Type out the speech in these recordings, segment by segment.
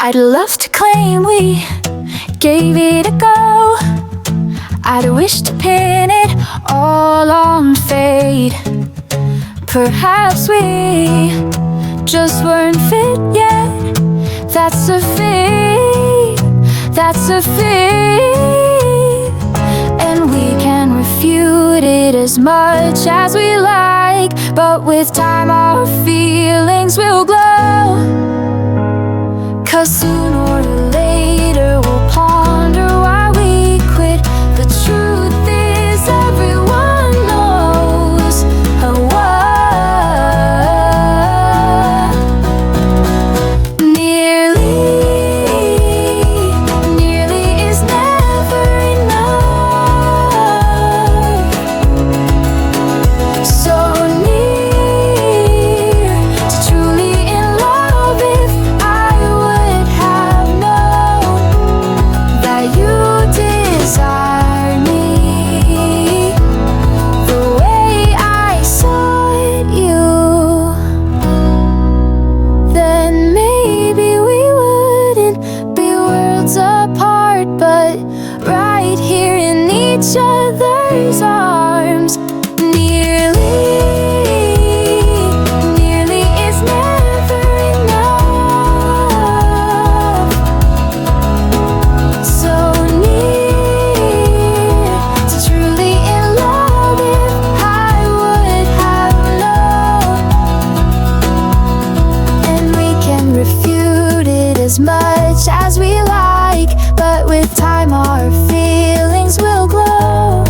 I'd love to claim we gave it a go. I'd wish to pin it all on fate. Perhaps we just weren't fit yet. That's a fate, that's a fate. And we can refute it as much as we like, but with time our feelings will glow. 'Cause sooner or later we'll ponder why we quit. The truth is everyone knows nearly is never enough. So near to truly in love. If I would have known that you desire me the way I sought you, then maybe we wouldn't be worlds apart, but right here in each other's arms. Nearly is never enough. So near to truly in love. If I would have known. And we can refute it as much as we like, but with time our feelings will glow.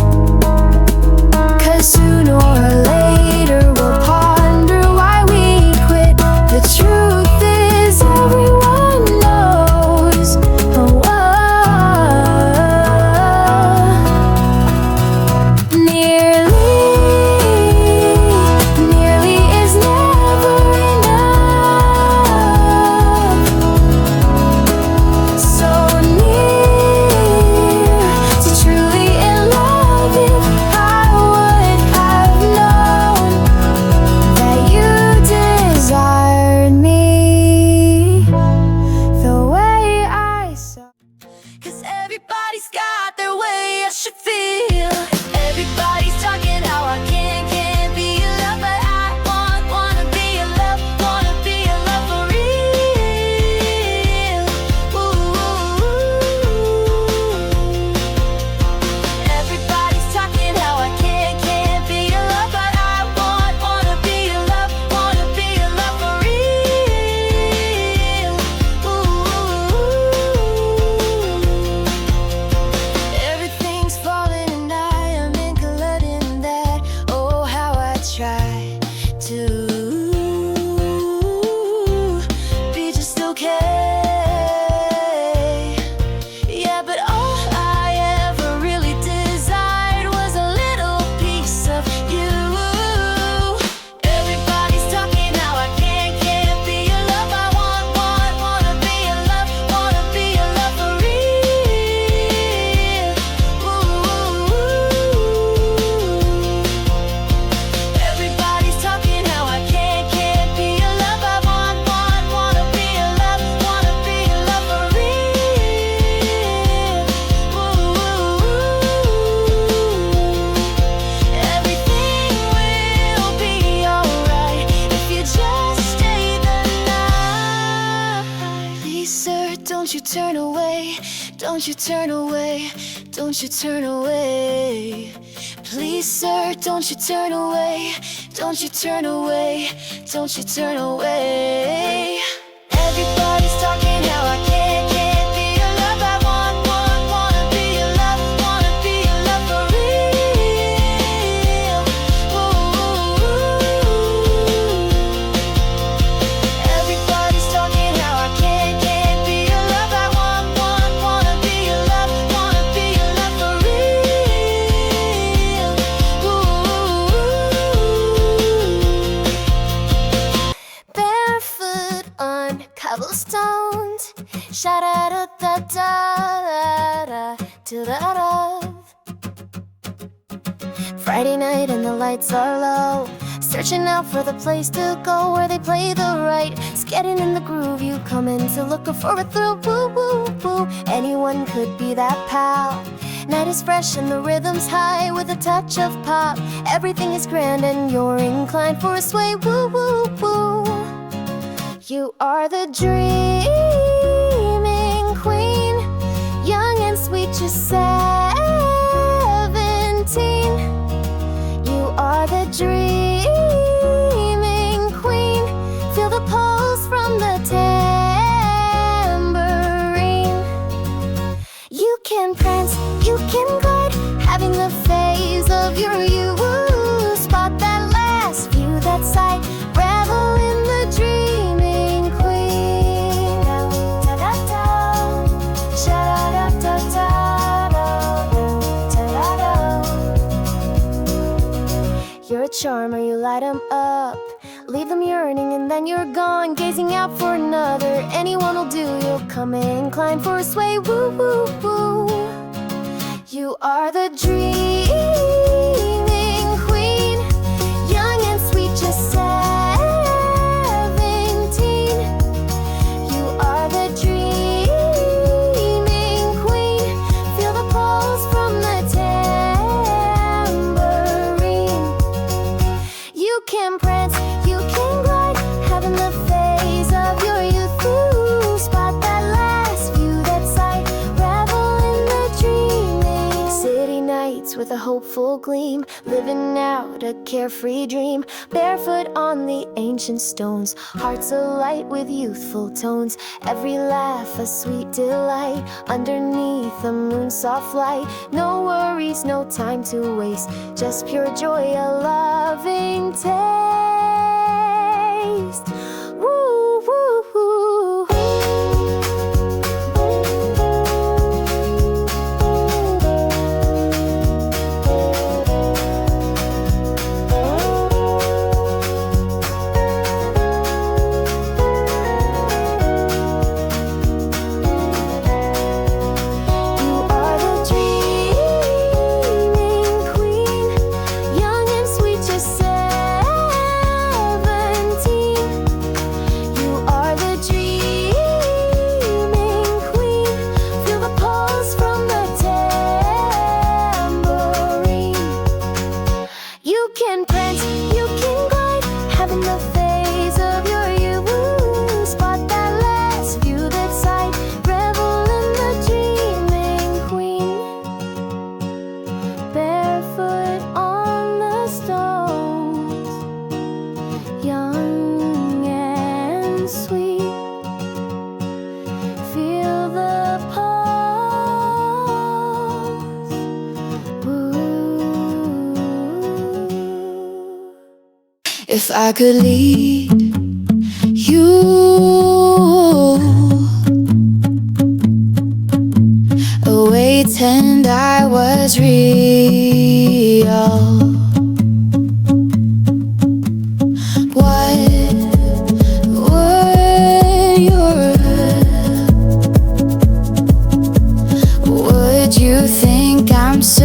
'Cause sooner or later we'll ponder why we quit. The truth is everyone knows nearly is never enough. So near to truly in love. If I would have known that you desired me the way I saw. 'Cause everybody's got their way I should feel. Everybody's talking how I can't be in love, but I wanna be in love, wanna be in love for real. Ooh. Everybody's talking how I can't be in love, but I wanna be in love, wanna be in love for real. Ooh. Everything's falling and I am included in that. Oh, how I try to be just okay. Yeah, but all I ever really desired was a little piece of you. Everybody's talking how I can't be in love. I wanna be in love, wanna be in love for real. Ooh. Everybody's talking how I can't be in love. I wanna be in love, wanna be in love for real. Ooh. Everything will be alright if you just stay the night. Please, sir, don't you turn away, don't you turn away, don't you turn away. Please, sir, don't you turn away, don't you turn away, don't you turn away. Everybody's talking how I can't be in love. I wanna be in love, wanna be in love for real. Ooh. Everybody's talking how I can't be in love. I wanna be in love, wanna be in love for real. Ooh. Barefoot on cobblestones, sha-da-da-da-da-da-da-da. Friday night and the lights are low. searching out for the place to go where they play the right. It's getting in the groove, you come in to looking for a thrill. Woo, woo, woo, anyone could be that pal. Night is fresh and the rhythm's high with a touch of pop. Everything is grand and you're inclined for a sway. Woo, woo, woo. You are the dreaming queen, young and sweet, just 17. You are the dreaming queen. Feel the pulse from the tambourine. You can prance, you can glide, having the phase of your youth. Spot that last view, that sight, revel in the dreaming queen. Da-da-da, sha-da-da-da-da-da-da-da. You're a charmer, you light 'em up, leave them yearning and then you're gone, gazing out for another. Anyone will do, you'll come inclined for a sway. Woo, woo, woo. You are the dreaming queen, young and sweet, just 17. You are the dreaming queen. Feel the pulse from the tambourine. You can prance, you can glide, having the phase of your youth. Ooh, spot that last view, that sight, revel in the dreaming. City nights with a hopeful gleam, living out a carefree dream. Barefoot on the ancient stones, hearts alight with youthful tones. Every laugh a sweet delight, underneath the moon's soft light. No worries, no time to waste, just pure joy, a loving taste. Woo, woo, woo. You are the dreaming queen, young and sweet, just 17. You are the dreaming queen. Feel the pulse from the tambourine. You can prance, you can glide, having the phase of your youth. Spot that last view, that sight, revel in the dreaming queen. Barefoot on the stones, young and sweet. Feel the pulse. Woo. If I could lead you away, pretend I was real. What would would you think I'm surreal?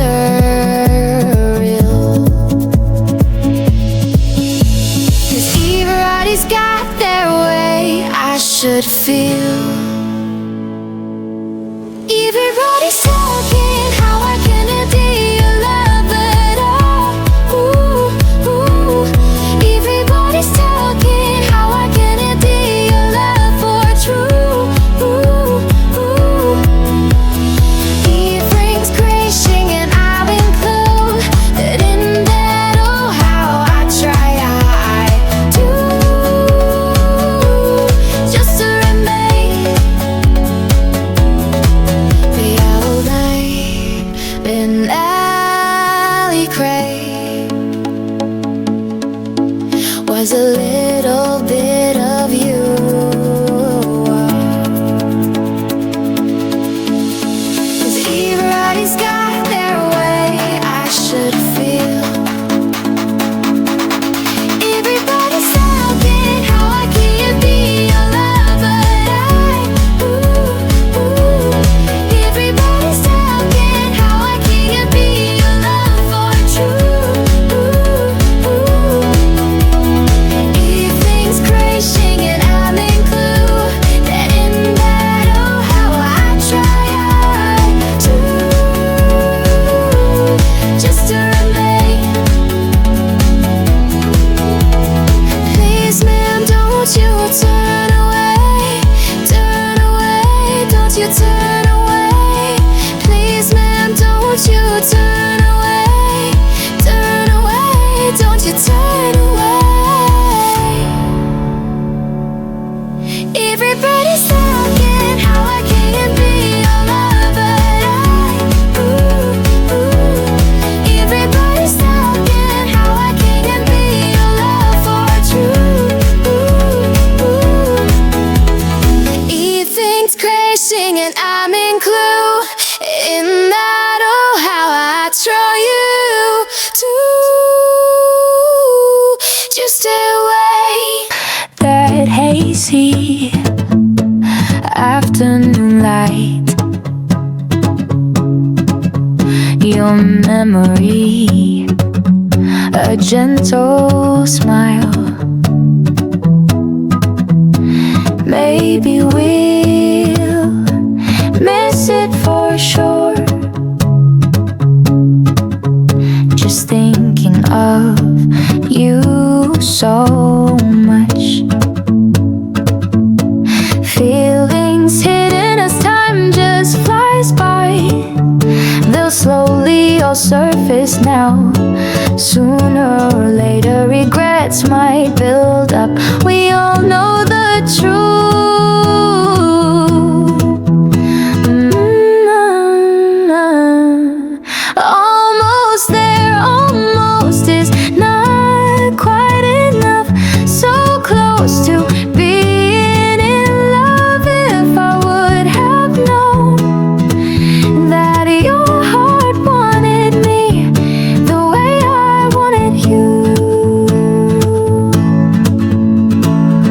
'Cause everybody's got their way I should feel. Everybody's talking how I can be your love at all. Ooh, ooh. Everybody's talking how I can be your love for true. Ooh, ooh. It rings crashing and I'm included in that. Oh, how I try, I do, just to remain. But all I don't you turn away. Please, ma'am, don't you turn away. Turn away, don't you turn away. Everybody's talking how I can't be your lover. Everybody's talking how I can't be your love for true. Everything's crashing and I'm in clue. In that, oh, how I try you to just stay away. That hazy afternoon light, your memory, a gentle smile. Maybe we'll miss it for sure. Just thinking of you so much. Feelings hidden as time just flies by. They'll slowly all surface now. Sooner or later regrets might build up. We all know the truth. Almost there, almost is not quite enough. So close to being in love. If I would have known that your heart wanted me the way I wanted you.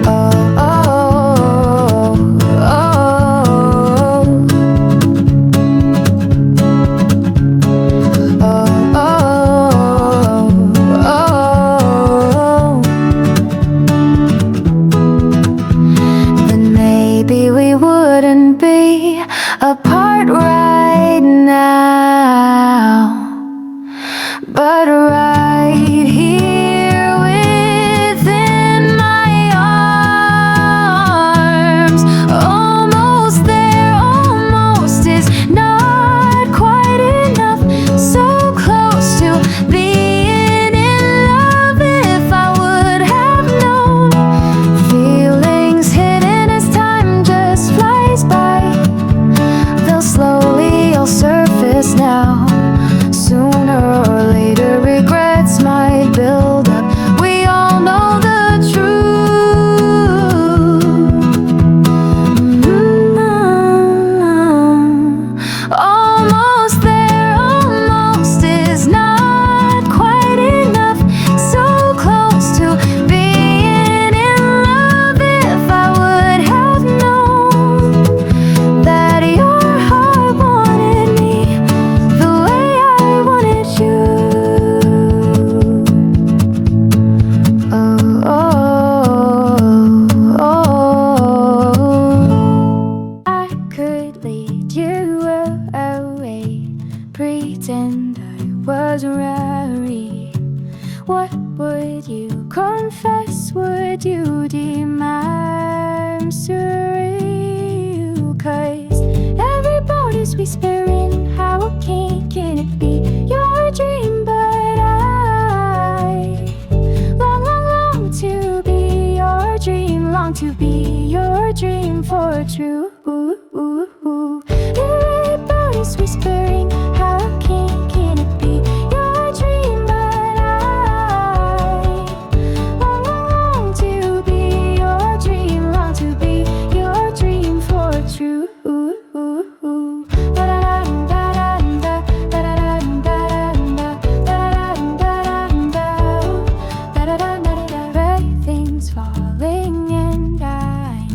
Oh, oh, oh, oh. Then maybe we wouldn't be apart right now. But right here within my arms, almost there, almost is not quite enough. So close to being in love. If I would have known, feelings hidden as time just flies by. They'll slowly all surface now. Sooner or later regrets might build up. We all know the truth. Almost there, almost is not quite enough. So close to being in love. If I would have known that your heart wanted me the way I wanted you. Oh, oh, oh. I could lead you away, pretend I was Rory. What would you confess? Would you deem I'm surreal? 'Cause everybody's whispering how can it be your dream? But I long to be your dream, long to be your dream for true. Everybody's whispering how can it be your dream? But I long to be your dream, long to be your dream for true. Everything's falling and I'm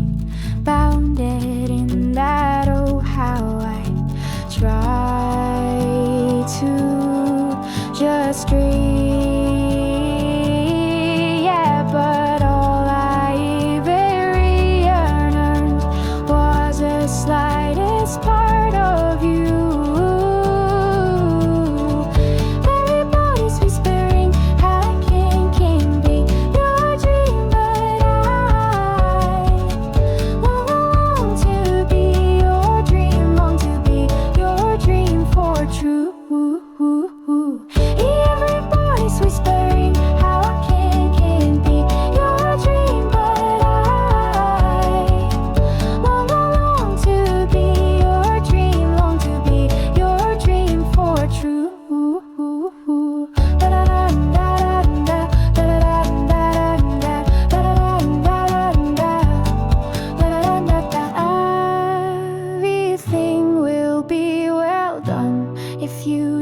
bounded in that. Oh, how I try to just dream, yeah, but all I really earned was the slightest part of you. Everybody's whispering how can be your dream, but I long to be your dream.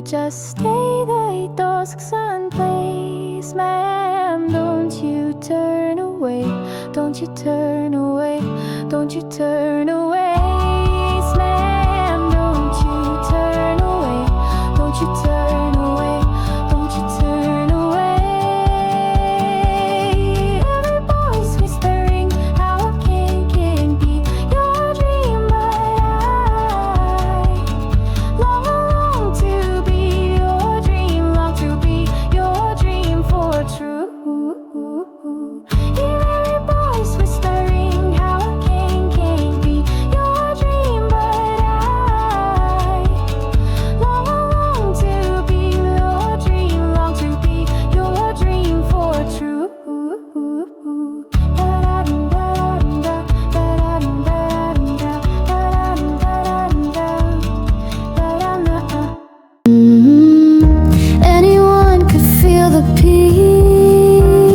just stay there. 도색선 please ma'am. Don't you turn away. Don't you turn away. Don't you turn away. Ma'am, don't you turn away. Don't you turn away. Don't you turn away. Every voice whispering how I can be your dream, but I long to be your dream, long to be your dream for true. Hear every voice whispering how I can be your dream, but I long to be your dream, long to be your dream for true. Anyone could feel the peace.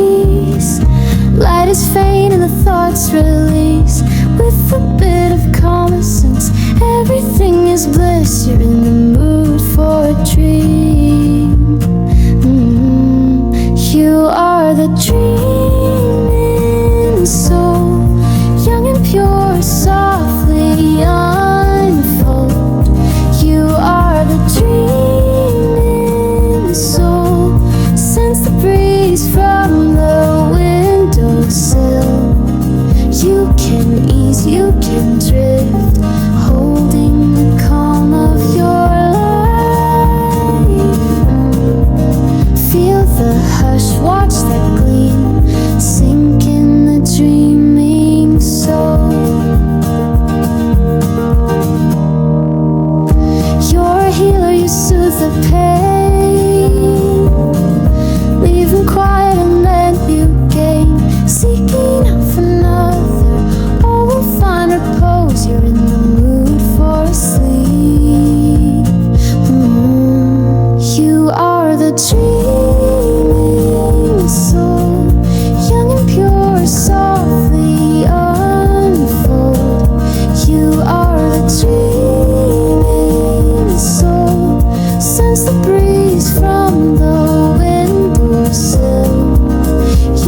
Light is faint and the thoughts release. With a bit of common sense, everything is bliss. You're in the mood for a dream. You are the dreaming soul, young and pure, softly unfold. You are the dreaming soul, sense the breeze from the windowsill. You can ease, you can drift, holding the calm of your life. Feel the hush, watch that gleam, sink in the dreaming soul. You're a healer, you soothe the pain, leaving quiet and then you gain. Seeking out for another, all will find repose. You're in the mood for sleep. You are the dreaming soul, young and pure, softly unfold. You are the dreaming soul, sense the breeze from the windowsill.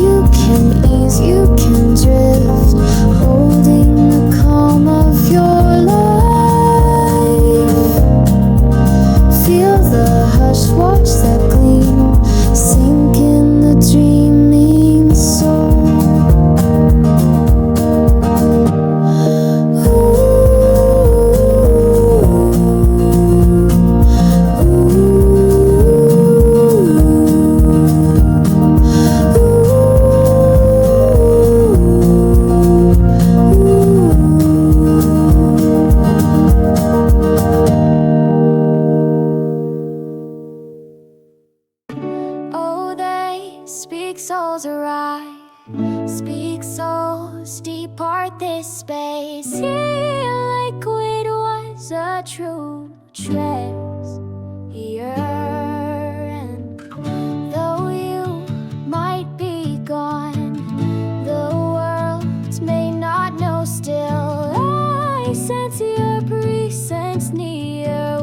You can ease, you can drift, holding the calm of your life. Feel the hush, watch that gleam, sink in the dreaming soul. Oh, they speak souls arrive, speak souls depart this space. Here, liquid was a true treasure. And though you might be gone, the world may not know still. I sense your presence near.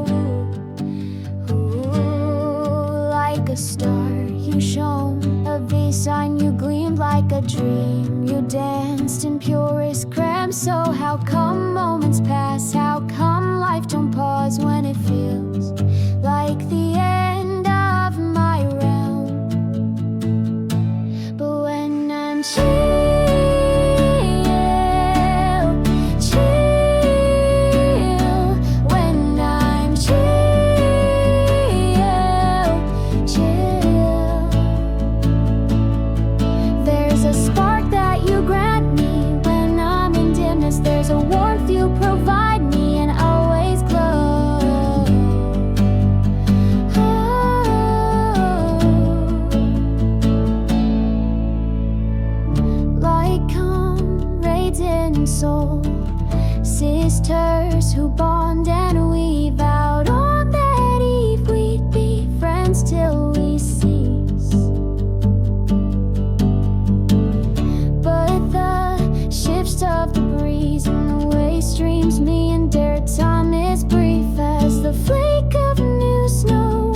Like a star, you shone, a V-sign, you gleamed like a dream. You danced in purest creme. So how come moments pass? How come life don't pause when it feels like the end of my realm? But when I'm chill, when I'm chill, there's a spark that you grant me when I'm in dimness. There's a warmth you provide me and always glow. Like comrades in soul, sisters who bond and weave out on that eve. We'd be friends till we cease. But the shifts of the breeze and the way streams meander, time is brief as the flake of new snow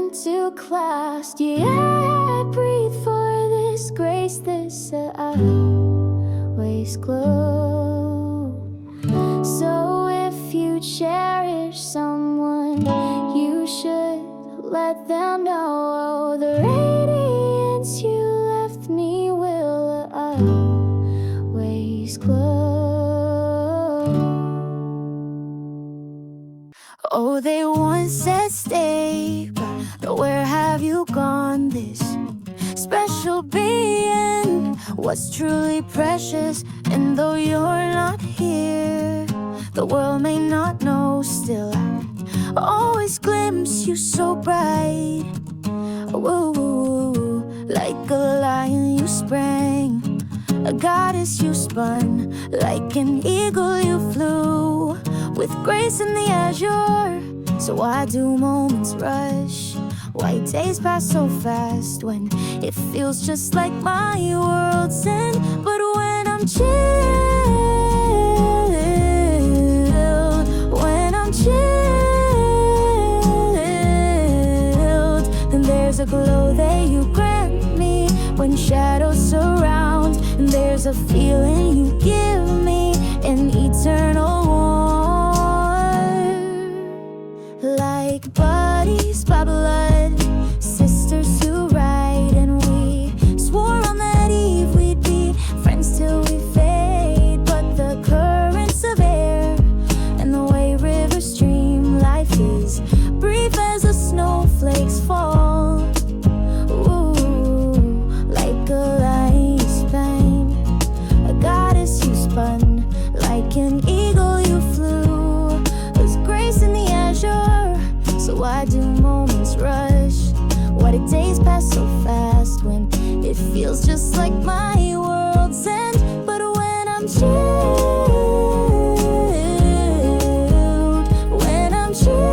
hand to clasp. Yeah, I breathe for this grace, this always glow. So if you cherish someone, you should let them know the radiance you left me will always glow. Oh, they once said stay, but where have you gone? This special being, what's truly precious, and though you're not here, the world may not know. Still I always glimpse you so bright. Ooh, like a lion you sprang, a goddess you spun, like an eagle you flew, with grace in the azure. So why do moments rush? Why days pass so fast when it feels just like my world's end? But when I'm chilled, when I'm chilled, then there's a glow that you grant me when shadows surround, and there's a feeling you give me, an eternal warmth, like buddies by blood, sisters who ride, and we swore on that eve we'd be friends till we fade. But the currents of air and the way rivers stream, life is brief as the snowflakes fall. Ooh, like a light spine, a goddess you spun, like an eagle you flew. There's grace in the azure. So why do moments rush? Why do days pass so fast when it feels just like my world's end? But when I'm chilled, when I'm chilled,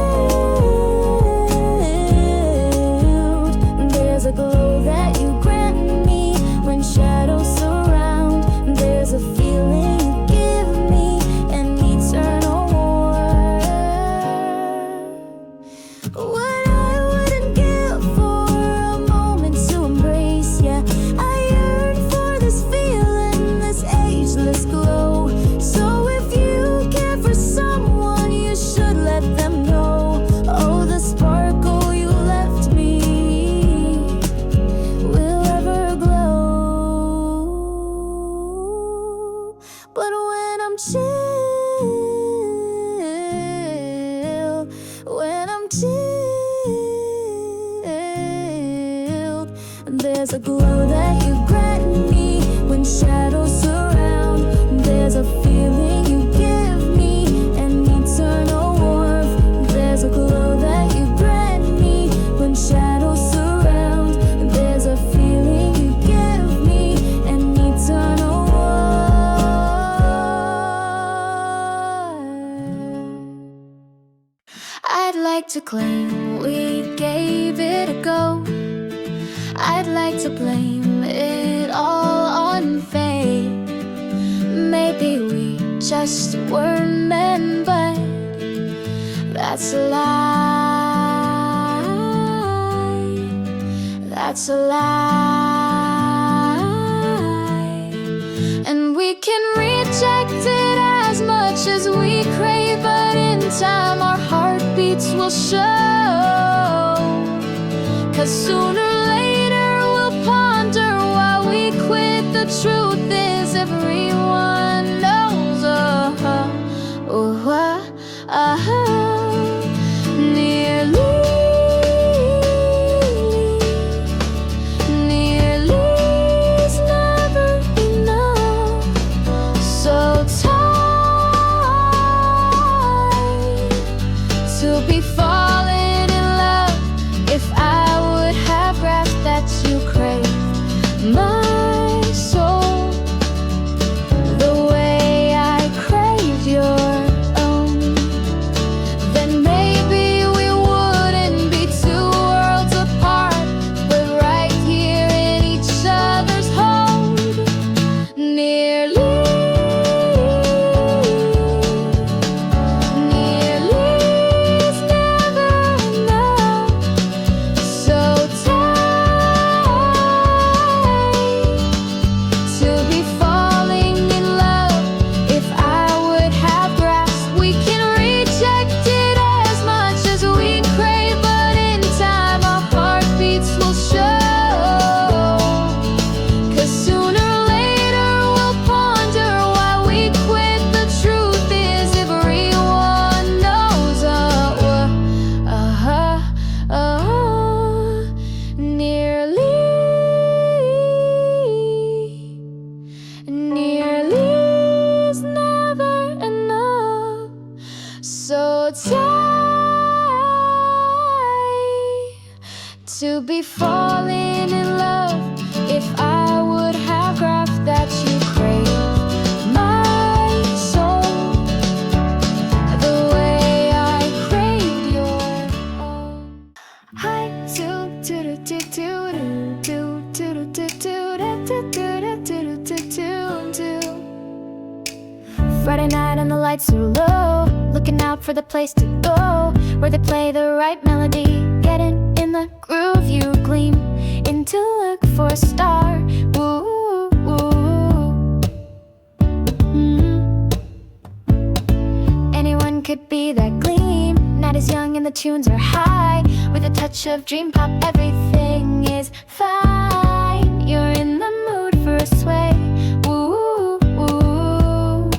there's a glow that you grant me when shadows surround, there's a feeling you give me, an eternal warmth. What I wouldn't give for a moment to embrace, yeah. I yearn for this feeling, this ageless glow. So if you care for someone, you should let them know. Oh, the sparkle you left me will ever glow. But when I'm chilled, when I'm chilled, there's a glow that you grant me when shadows surround, there's a feeling you give me, an eternal warmth. There's a glow that you grant me when shadows surround, there's a feeling you give me, an eternal warmth. I'd like to claim we gave it a go. I'd like to blame it all on fate. Maybe we just weren't meant, but that's a lie. That's a lie. And we can reject it as much as we crave, but in time our heartbeats will show. 'Cause sooner or later we'll ponder why we quit. The truth is everyone knows. Nearly's never enough. So tired to be falling in love. If I would have grasped that you crave my soul, to be falling in love. If I would have graphed that you crave my soul the way I crave your own. Hi, do do do do do do do do do do do do do. Friday night and the lights are low, looking out for the place to go where they play the right melody. Getting in the groove, you gleam in to look for a star. Ooh, ooh. Anyone could be that gleam. Night is young and the tunes are high. With a touch of dream pop, everything is fine. You're in the mood for a sway. Ooh, ooh.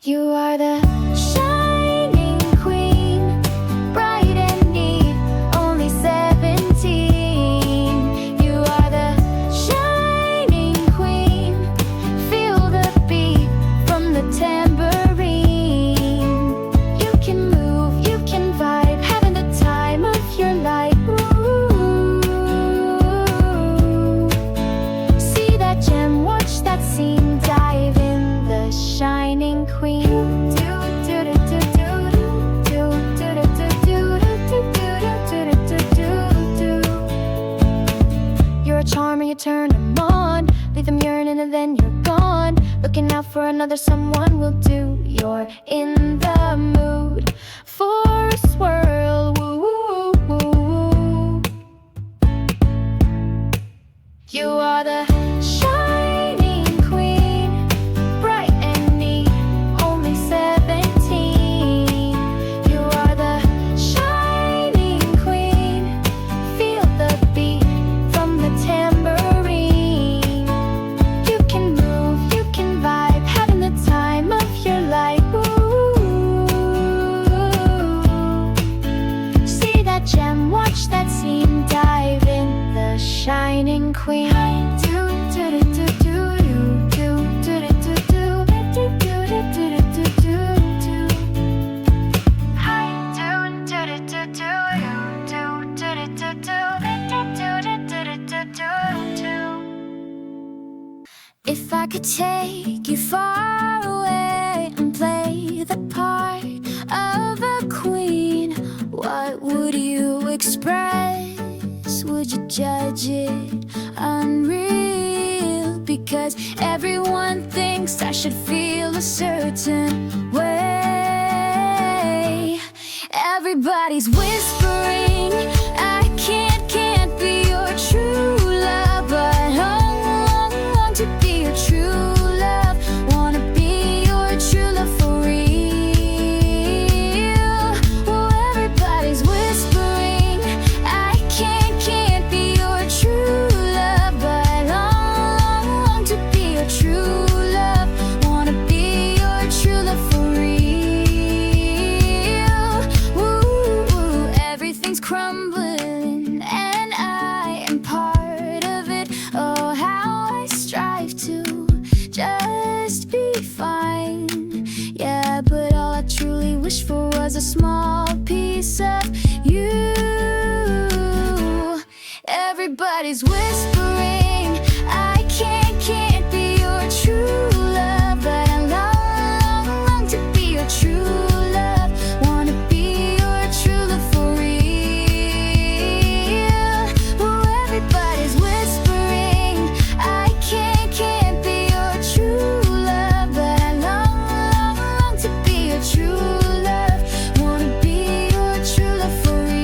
You are the shining queen, bright and neat, only 17. You are the shining queen, feel the beat from the tambourine. You can move, you can vibe, having the time of your life. Ooh. See that gem, watch that scene, dive in the shining queen. You're a charmer, you turn them on, leave them yearning and then you're gone. Looking out for another someone will do. You're in the mood for a swirl. Woo, woo, woo. You are the shining queen, bright and neat, only 17. You are the shining queen, feel the beat from the tambourine. You can move, you can vibe, having the time of your life. Ooh. See that gem, watch that scene, dive in the shining queen. If I could take you far away and play the part of a queen, what would you express? Would you judge it unreal? Because everyone thinks I should feel a certain way. Everybody's whispering I can't be your true love, but I long to be your true love. Wanna be your true love for real. Oh, everybody's whispering I can't be your true love, but I long to be your true love. Wanna be your true love for real. Ooh, everything's crumbling and I am part of it. Oh, how I strive to just be fine. Yeah, but all I truly wished for was a small piece of you. Everybody's whispering I can't be your true love, but I long to be your true love. Wanna be your true love for real. Oh, everybody's whispering I can't be your true love, but I long to be your true love. Wanna be your true love for real.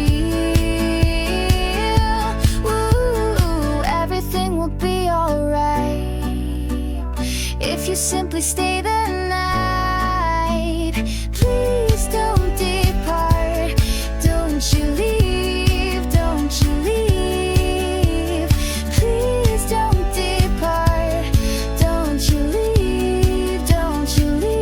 Ooh, everything will be alright if you simply stay the night. Please don't depart, don't you leave, don't you leave. Please don't depart, don't you leave, don't you leave.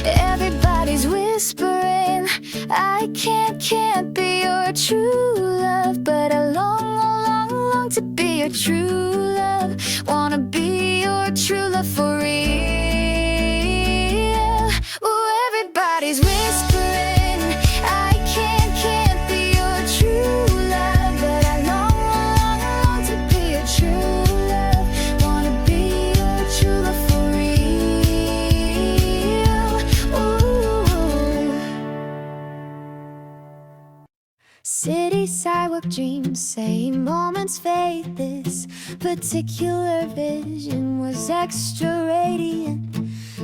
Everybody's whispering I can't be your true love, but I long to be your true love. Wanna be your true love for real. Ooh, everybody's whispering I City sidewalk dreams say moments fade. This particular vision was extra radiant,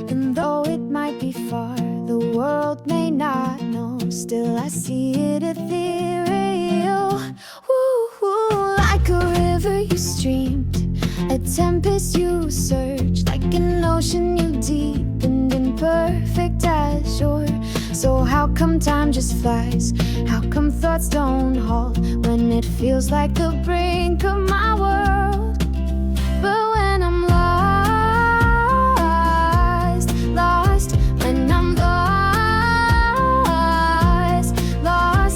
and though it might be far, the world may not know. Still I see it ethereal. Woo, like a river you streamed, a tempest you surged, like an ocean you deepened in perfect azure. So how come time just flies? How come thoughts don't halt when it feels like the brink of my world? But when I'm lost, when I'm lost,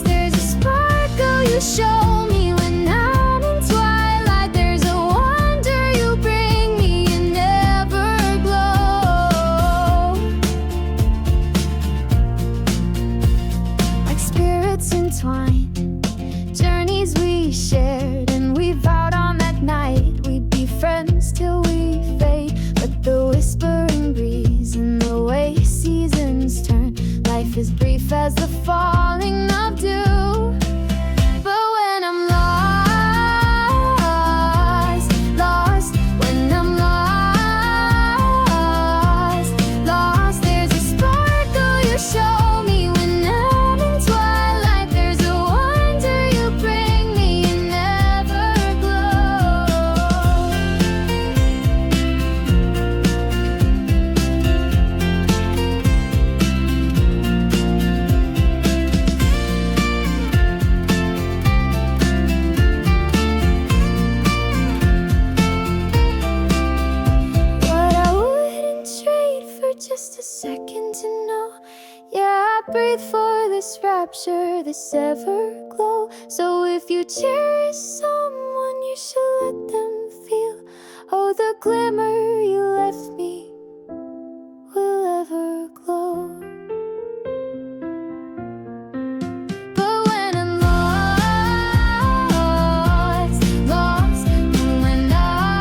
there's a sparkle you show me when I'm in twilight. There's a wonder you bring me in everglow. Like spirits entwined, journeys we shared, and we vowed on that night we'd be friends till we fade. But the whispering breeze and the way seasons turn, life is brief as the falling of dew. But when I'm lost, when I'm lost, there's a sparkle you show me when I'm in twilight. There's a wonder you bring me in everglow. What I wouldn't trade for just a second to know. Yeah, I breathe for this rapture, this everglow. So if you cherish someone, you should let them feel. Oh, the glimmer you left me will ever glow. But when I'm lost, when lost,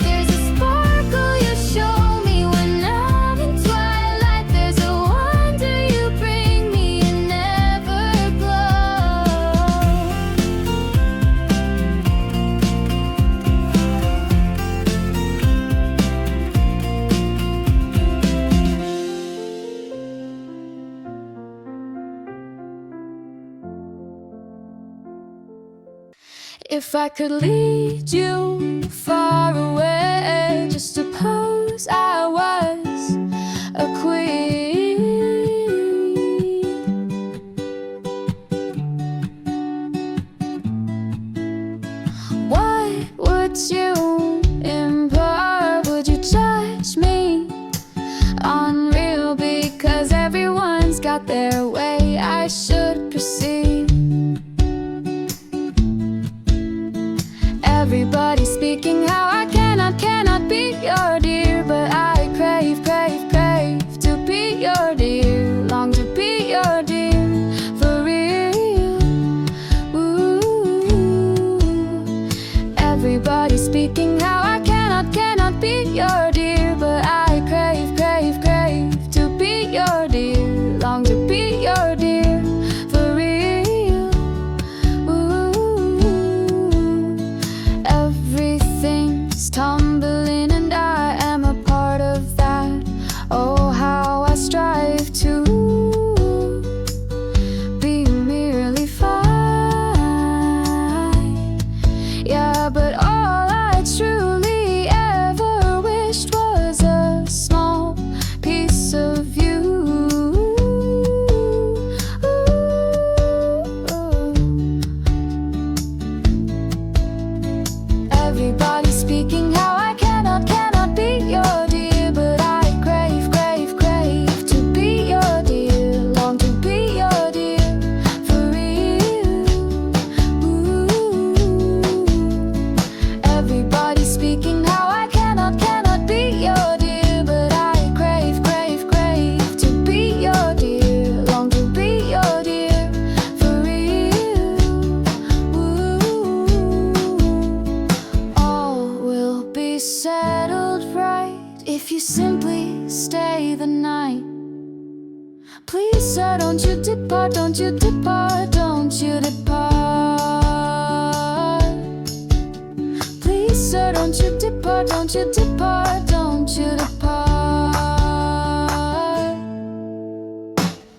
there's a sparkle you show me when I'm in twilight. There's a wonder you bring me in everglow. If I could lead you far away, just suppose I was a queen. What would you impart? Would you judge me unreal? Because everyone's got their way, I should proceed. Everybody speaking how I cannot be your dear, but I crave to be your dear, long to be your dear, for real. Ooh. Everybody speaking how I cannot be your dear, but I crave to be your dear, long to be your sir, don't you depart, don't you depart, don't you depart. Please, sir, don't you depart, don't you depart, don't you depart.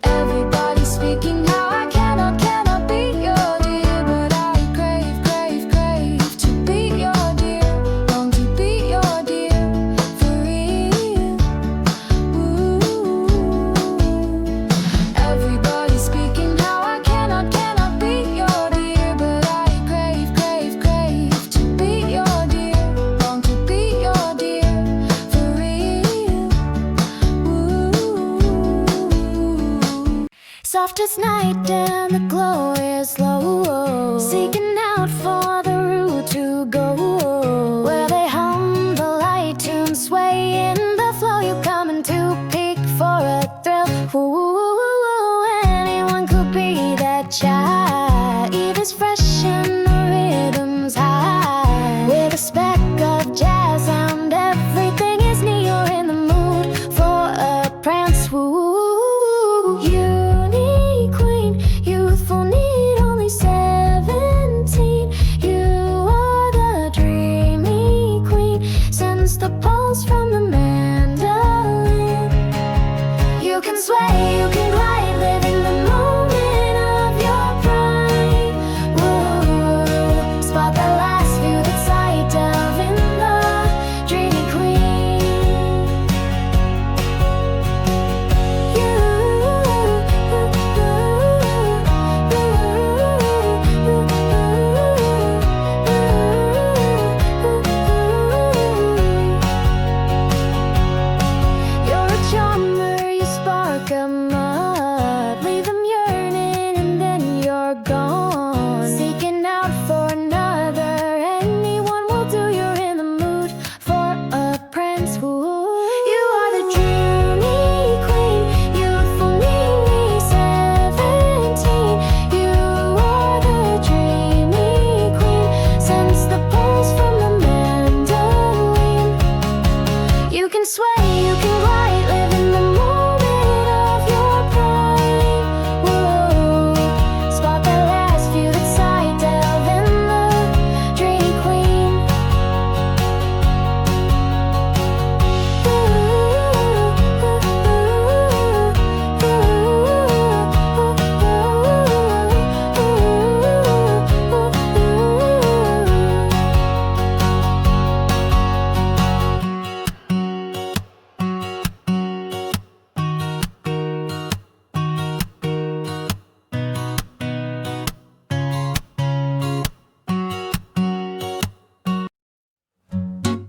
Everybody speaking how I cannot be your dear, but I crave, crave, crave to be your dear, long to be your dear, for real. Ooh. Everybody speaking how I cannot be your dear, but I crave, crave, crave to be your dear, long to be your dear, for real. Ooh. Soft as night and the glow is low, seeking out for the route to go, where they hum the light tunes, sway in the flow. You coming to peak for a thrill. Ooh, anyone could be that child. Eva's fresh and the rhythm's high, with a speck of jazz sound. Everything is neat. You're in the mood for a prance. Ooh, unique queen, youthful need, only 17. You are the dreamy queen, sense the pulse from the mandolin. You can sway, you can glide, live in the moment of your prime. Whoa, spot that last view, that sight, delve in the dreamy queen. You're a charmer, you spark 'em up, leave 'em yearning and then you're gone. Seeking out for another, anyone will do. You're in the mood for a prince. Ooh. You are the dreamy queen, youthful nearly 17. You are the dreamy queen, sense the pulse from the mandolin. You can sway, you can glide, live in the moment of your prime. Whoa, spot that last view, that sight, delve in the dreamy queen.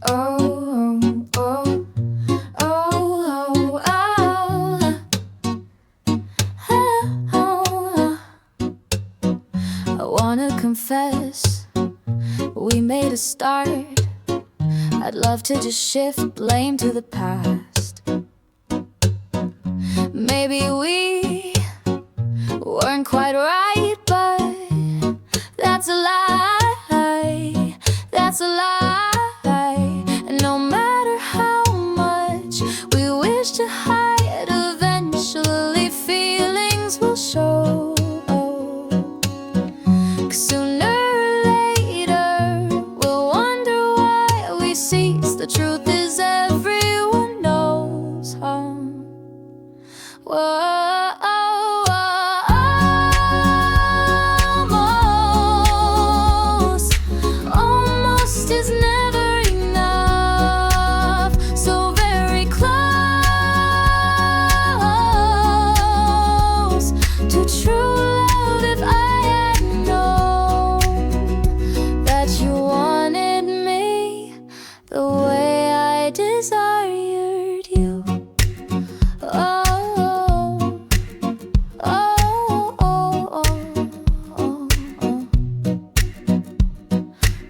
Oh, oh, oh, oh, oh. I wanna confess, we made a start. I'd love to just shift blame to the past. Maybe we weren't quite right, but that's a lie. That's a lie. And no matter how much we wish to hide, eventually feelings will show. 'Cause sooner or later we'll wonder why we cease. The truth is everyone knows. Whoa. Almost is never enough. So very close to true love. If I had known that you wanted me the way I desired you. Oh.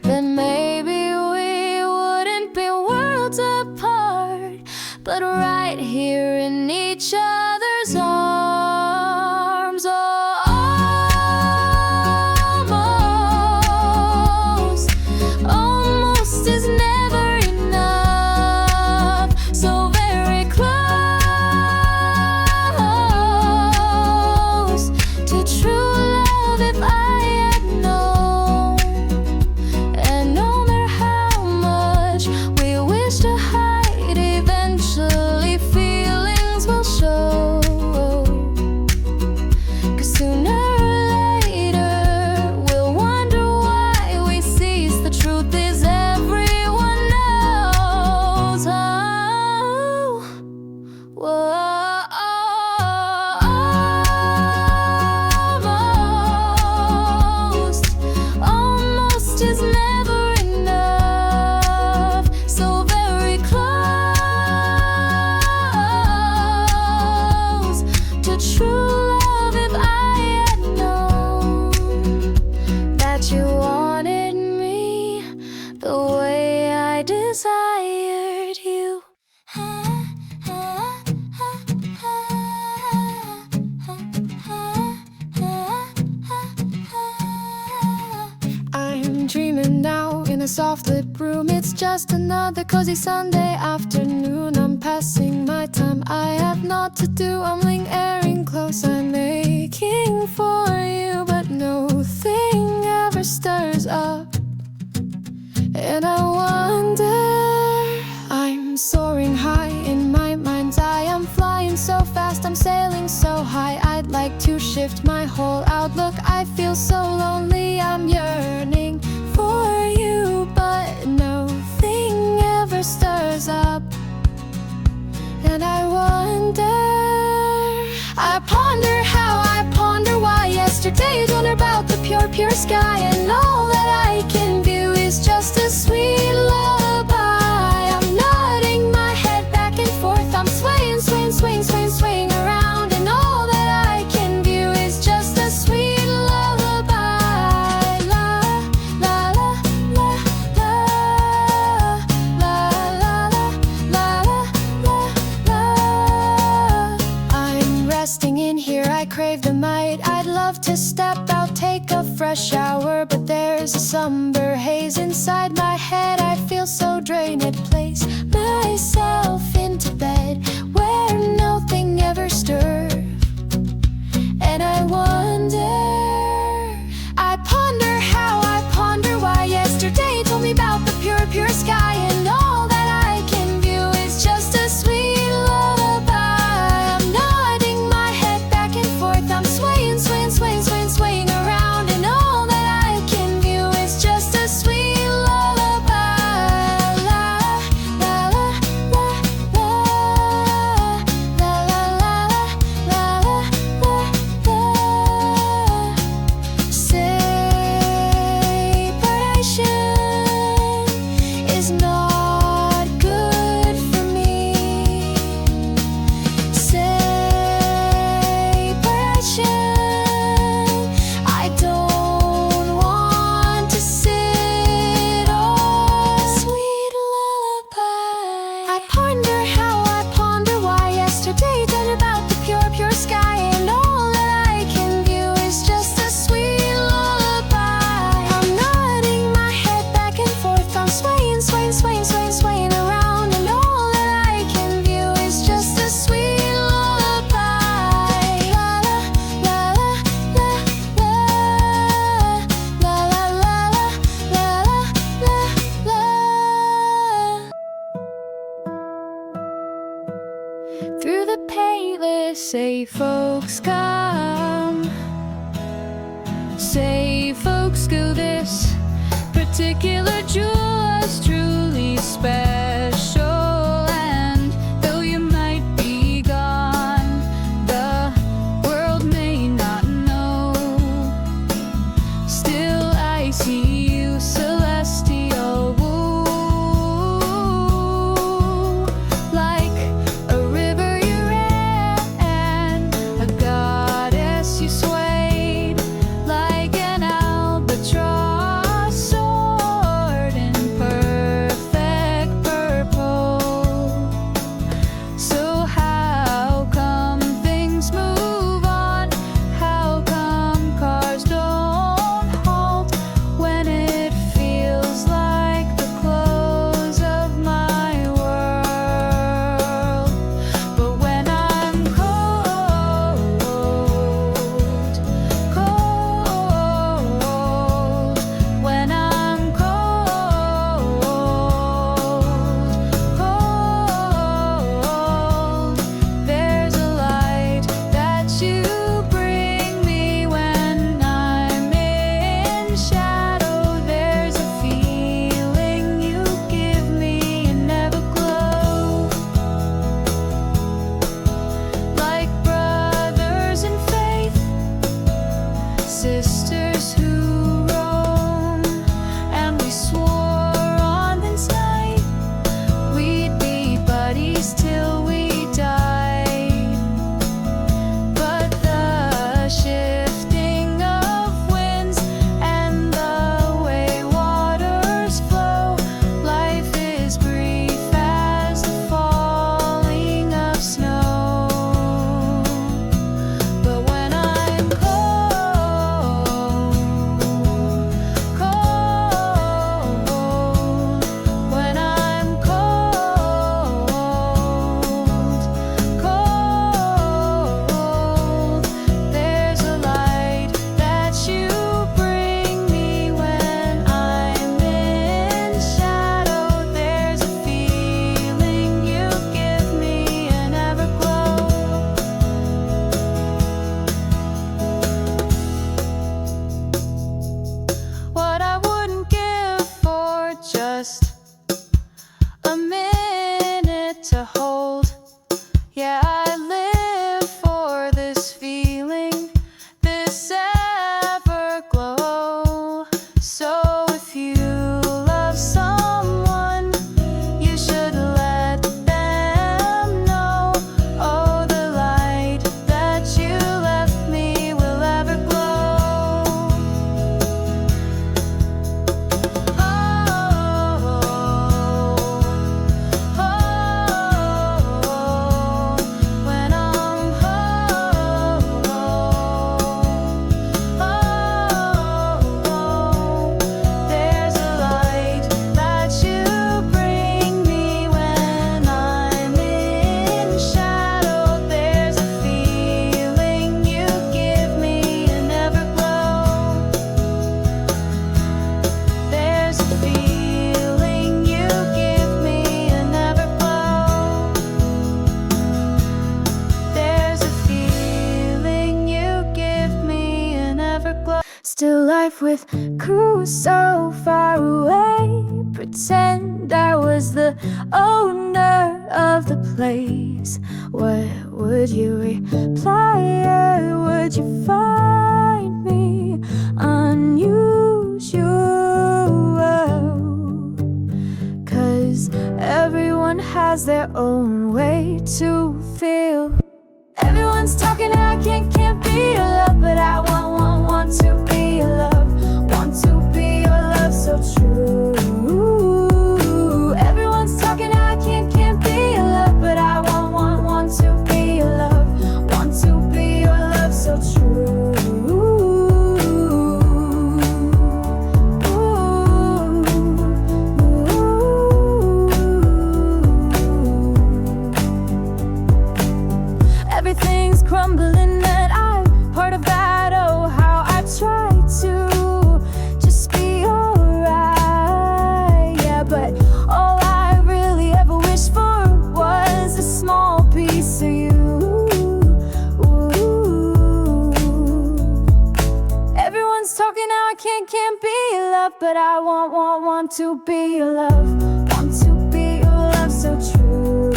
Then maybe we wouldn't be worlds apart, but right here in each other's arms. Almost is never enough. So very close a soft-lit room. It's just another cozy Sunday afternoon. I'm passing my time, I have naught to do. I'm lingering close, I'm making for you, but nothing ever stirs up. And I wonder, I'm soaring high in my mind's eye. I'm flying so fast, I'm sailing so high. I'd like to shift my whole outlook. I feel so lonely, I'm yearning for you, but nothing ever stirs up. And I wonder, I ponder how, I ponder why. Yesterday I wonder about the pure, pure sky, and all that I can view is just a sweet lullaby. I'm nodding my head back and forth, I'm swaying, swaying, swaying, swaying, swaying around, and all that I can view is just a sweet lullaby. La la la la la la la la la. I'm resting in here, I crave the might. I'd love to step out, take a fresh shower, but there's a somber haze inside my head. I feel so drained, place myself into bed where nothing ever stirs. And I wonder, I ponder how, I ponder why. Yesterday told me about the pure, pure sky, and all that I can view is just a sweet lullaby. I'm nodding my head back and forth, I'm swaying, swaying, swaying, swaying, swaying around, and all that I can view is just a sweet lullaby. La la la la la la la la la la. Separation is not good for me. Separation, I don't want to sit on sweet lullaby. I ponder how, I ponder why. Yesterday thought about the pure, pure sky, and all that I can view is just a sweet lullaby. I'm nodding my head back and forth, I'm swaying, swaying, swaying, swaying, swaying around, and all that I can view is just a sweet lullaby. La la la la la la la la la la. Through the painless, say folks come, say folks go. This particular jewel is truly special, and though you might be gone, the world may not know. Still I see you, celestial woo, like a river you ran, a goddess you swayed, like an albatross soared in perfect life with crew so far away. Pretend I was the owner of the place. What would you reply? Or would you find me unusual? 'Cause everyone has their own way to feel. Everyone's talking, I can't be your love, but I want to be your love. Want to be your love so true. Everyone's talking, I can't be your love, but I want to be your love. Want to be your love so true. Everything's crumbling and I'm part of that. Oh, how I try to just be alright. Yeah, but all I really ever wished for was a small piece of you. Ooh. Everyone's talking now, I can't be your love, but I want to be your love. Want to be your love so true.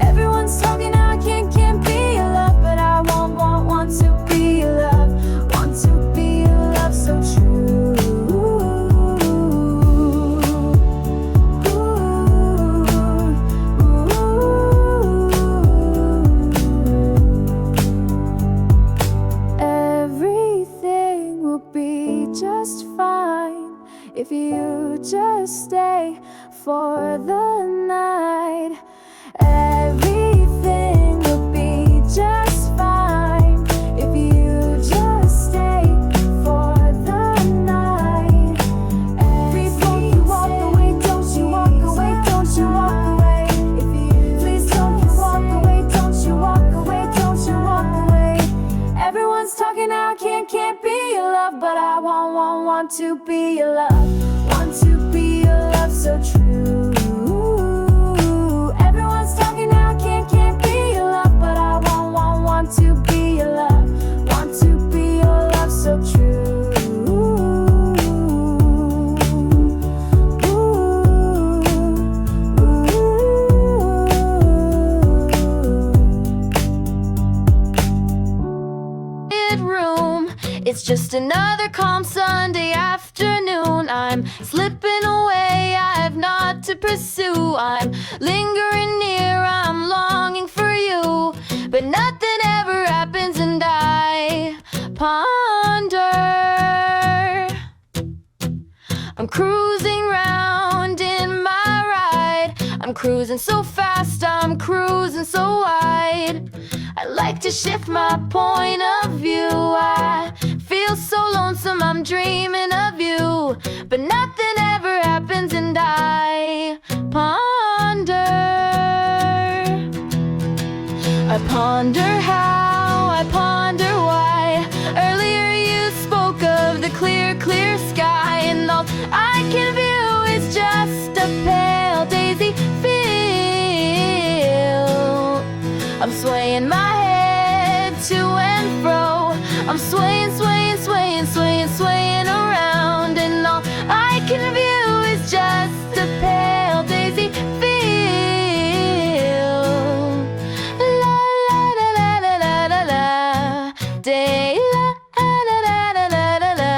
Everyone's talking now, I can't be your love, but I want to be your love. Want to be your love so true. Everything will be just fine if you just stay for the night. Everything will be just fine if you just stay for the night. Before you walk away, don't you walk away, don't you walk away. If you please don't you walk away, don't you walk away, don't you walk away. Everyone's talking now, I can't be your love, but I want to be your love. Want to be your love so true. Everyone's talking now, I can't be your love, but I want to be your love. Want to be your love so true. Room. It's just another calm Sunday afternoon. I'm slipping away, I have not to pursue. I'm lingering near, I'm longing for you, but nothing ever happens and I ponder. I'm cruising round in my ride. I'm cruising so fast, I'm cruising so wide. I like to shift my point of view. I feel so lonesome, I'm dreaming of you, but nothing ever happens and I ponder. I ponder how, I ponder why. Earlier you spoke of the clear, clear sky, and all I can view is just a pale daisy field. I'm swaying my head to and fro. I'm swaying, swaying, swaying, swaying, swaying around, and all I can view is just a pale daisy field. La la la la la la la la. Day la la la la la la la.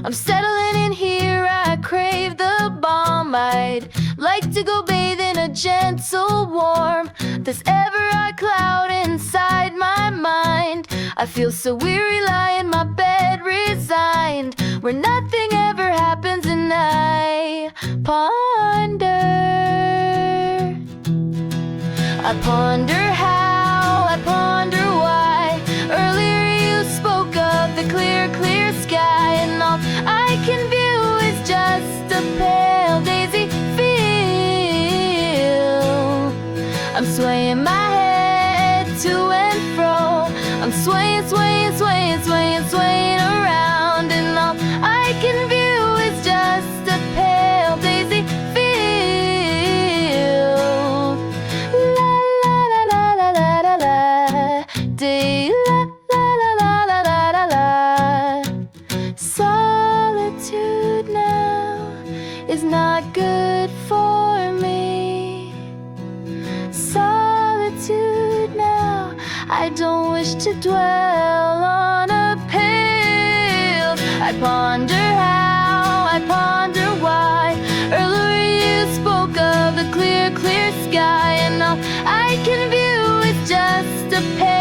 I'm settling in here, I crave the balm. I'd like to go bathe in a gentle warm. There's ever a cloud inside my mind. I feel so weary lying in my bed resigned, where nothing ever happens and I ponder. I ponder how, I ponder why. Earlier you spoke of the clear, clear sky, and all I can view is just a pale daisy field. I'm swaying my head to and fro. I'm swaying, swaying, swaying, swaying, swaying around, and all I can view is just a pale daisy field. La la la la la la la la. Day la la la la la la la la. I don't wish to dwell on a pale. I ponder how, I ponder why. Earlier you spoke of the clear, clear sky, and all I can view is just a pale.